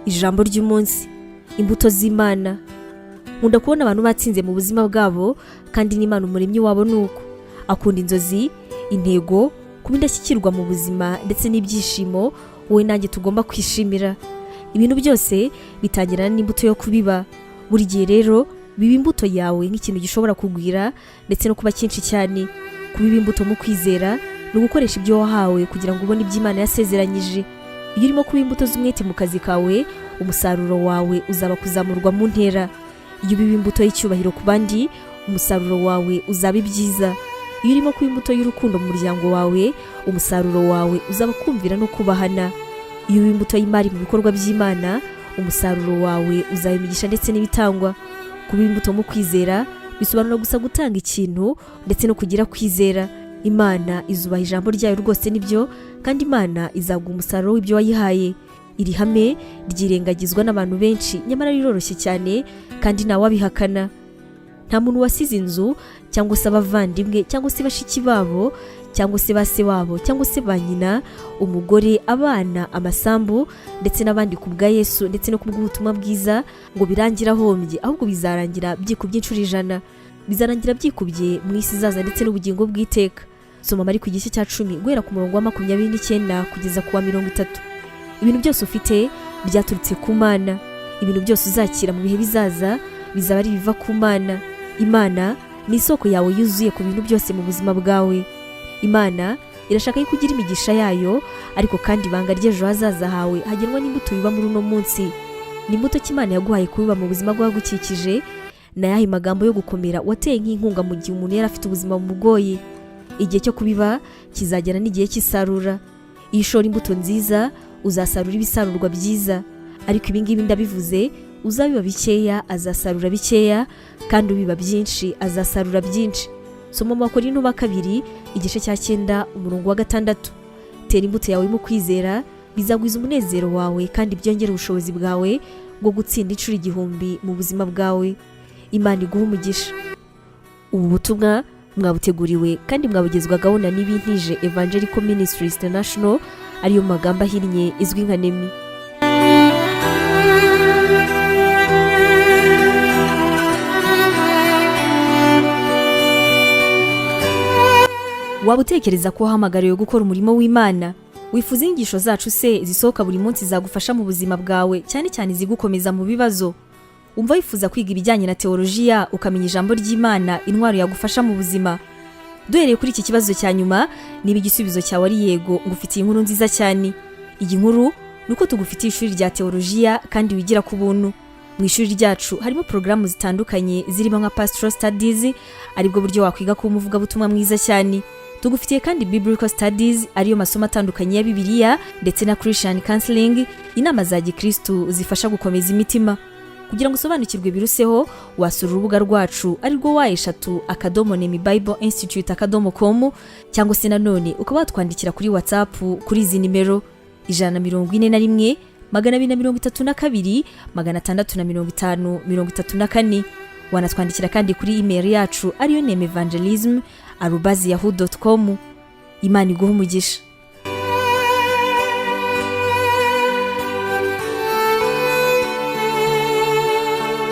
ijambo ry'umunsi, imbuto z'Imana. Nkunda kubona abantu batsinze mu buzima bwabo, kandi n'Imana umuremyi wabo nuko akunda inzozi, intego, kuba indashyikirwa mu buzima ndetse n'ibyishimo wowe nanjye tugomba kwishimira. Ibintu byose bitangirana n'imbuto yo kubiba. Buri gihe rero biba imbuto yawe nk'ikintu gishobora kugwira ndetse no kuba cyinshi cyane. Kubiba imbuto mu kwizera ni ugukoresha ibyo wahawe kugira ngo ubone ibyo Imana yasezeranyije. Iyo urimo kuba imbuto z'umwete mu kazi kawe, umusaruro wawe uzaba kuzamurwa mu ntera. Iyo ubiba imbuto y'icyubahiro ku bandi, umusaruro wawe uzaba ibyiza. Iyo urimo kuba imbuto y'urukundo mu muryango wawe, umusaruro wawe uzaba kumvira no kubahana. Iyo ubiba imbuto y'imari mu bikorwa by'Imana, umusaruro wawe uzaba imigisha ndetse n'ibitangwa. Kubiba imbuto mu kwizera bisobanura gusa gutanga ikintu ndetse no kugira kwizera. Imana izubaha ijambo ryayo rwose nibyo, kandi Imana izaguha umusaruro w'ibyo wayihaye. Iri hame ryirengagizwa n'abantu benshi, nyamara riroroshye cyane kandi ntawe abihakana. Nta muntu wasize inzu cyangwa se abavandimwe cyangwa se bashiki babo cyangwa se base wabo cyangwa se ba nyina, umugore, abana, amasambu ndetse n'abandi ku bwa Yesu ndetse no ku bw'ubutumwa bwiza ngo birangira ahombye, ahubwo bizarangira byikubye inshuro 100. Bizarangira byikubye mu isi izaza ndetse n'ubugingo bw'iteka. Soma Mariko igice cya 10 guhera ku murongo wa 29 kugeza ku wa 30. Ibintu byose ufite byaturutse ku Mana. Ibintu byose uzakira mu bihe bizaza bizaba ari biva ku Mana. Imana ni isoko yawe yuzuye ku bintu byose mu buzima bwawe. Imana irashaka ko ugira imigisha yayo, ariko kandi ibanga ry'ejo hazaza hawe hagenwa n'imbuto biba muri uno munsi. Ni imbuto Imana yaguhaye kubiba mu buzima bwagukikije, na yahe magambo yo gukomera wateye nk'inkunga mu gihe umuntu yari afite ubuzima bumugoye. Igihe cyo kubiba kizagera n'igihe cy'isarura. Iyo ushora imbuto nziza uzasarura ibisarurwa byiza, ariko ibi ngibi ndabivuze, uzabiba bikeya azasarura bikeya, kandi ubiba byinshi azasarura byinshi. Soma mu Bakorinto ba 2 igice cya 9 umurongo wa 6. Tera imbuto yawe mu kwizera, bizagwiza umunezero wawe kandi byongera ubushobozi bwawe bwo gutsinda inshuro 1000 mu buzima bwawe. Imana iguha umugisha. Ubu butumwa mwabuteguriwe kandi mwabugezwagaho na Nibintije Evangelical Ministries International, ariyo magambo ahinnye izwi nka NEMI. Waba utekereza ko wahamagariwe gukora umurimo w'Imana? Wifuza inyigisho zacu se zisohoka buri munsi zagufasha mu buzima bwawe, cyane cyane zigukomeza mu bibazo? Umva wifuza kwiga ibijyanye na teolojiya, ukamenya ijambo ry'Imana, intwaro yagufasha mu buzima? Duhereye kuri iki kibazo cya nyuma, niba igisubizo cyawe ari yego, ngufitiye inkuru nziza cyane. Iyi nkuru nuko tugufitiye ishuri rya teolojiya kandi wigira ku buntu. Mu ishuri ryacu harimo porogaramu zitandukanye zirimo nka pastoral studies, aribwo buryo wakwiga kuba umuvugabutumwa mwiza cyane. Tugufitiye kandi biblical studies, ariyo masomo atandukanye ya Bibiliya, ndetse na Christian counseling, inama za Gikristo zifasha gukomeza imitima. Kugira ngo usobanukirwe biruseho, wasura urubuga rwacu arirwo wa@nemibibleinstitute.com, cyangwa se nanone ukaba watwandikira kuri WhatsApp kuri izi nimero 141 232 650 34. Wanatwandikira kandi kuri email yacu ariyo nemevangelism@yahoo.com. Imana iguha umugisha.